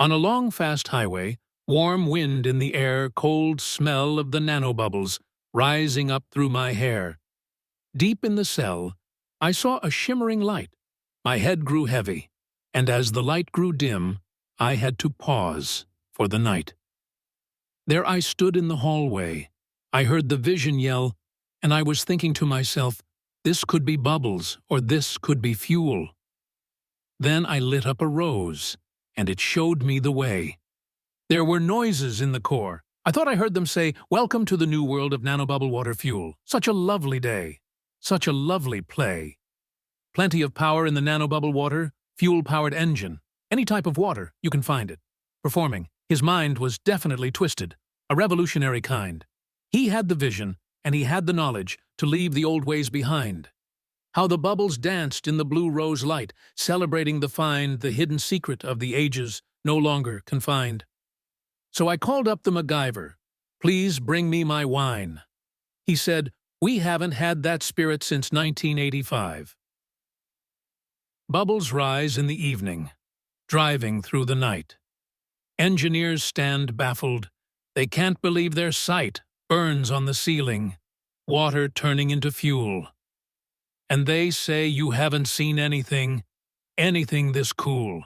On a long, fast highway, warm wind in the air, cold smell of the nanobubbles rising up through my hair. Deep in the cell, I saw a shimmering light. My head grew heavy, and as the light grew dim, I had to pause for the night. There I stood in the hallway. I heard the vision yell, and I was thinking to myself, this could be bubbles, or this could be fuel. Then I lit up a rose, and it showed me the way. There were noises in the core. I thought I heard them say, "Welcome to the new world of nanobubble water fuel. Such a lovely day. Such a lovely play. Plenty of power in the nanobubble water, fuel-powered engine. Any type of water, you can find it." Performing, his mind was definitely twisted, a revolutionary kind. He had the vision, and he had the knowledge to leave the old ways behind. How the bubbles danced in the blue rose light, celebrating the hidden secret of the ages no longer confined. So I called up the MacGyver. "Please bring me my wine." He said, "We haven't had that spirit since 1985. Bubbles rise in the evening, driving through the night. Engineers stand baffled. They can't believe their sight. Burns on the ceiling, water turning into fuel. And they say you haven't seen anything this cool.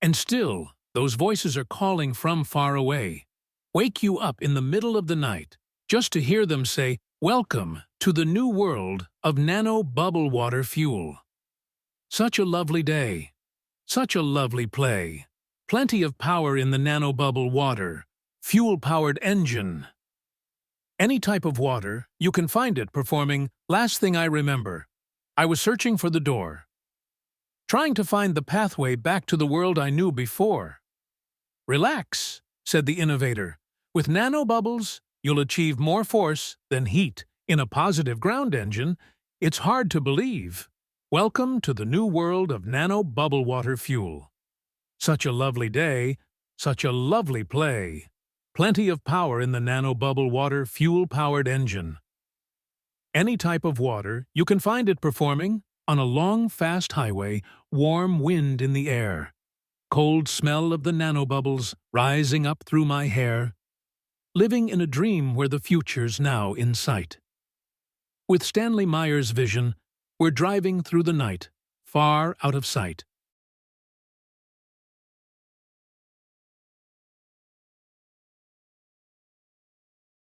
And still, those voices are calling from far away. Wake you up in the middle of the night, just to hear them say, "Welcome to the new world of nano bubble water fuel. Such a lovely day. Such a lovely play. Plenty of power in the nano bubble water, fuel-powered engine. Any type of water, you can find it performing. Last thing I remember, I was searching for the door, trying to find the pathway back to the world I knew before." "Relax," said the innovator. "With nanobubbles, you'll achieve more force than heat in a positive ground engine. It's hard to believe. Welcome to the new world of nano bubble water fuel. Such a lovely day, such a lovely play. Plenty of power in the nano bubble water fuel-powered engine. Any type of water, you can find it performing. On a long, fast highway, warm wind in the air. Cold smell of the nanobubbles rising up through my hair. Living in a dream where the future's now in sight. With Stanley Meyer's vision, we're driving through the night, far out of sight.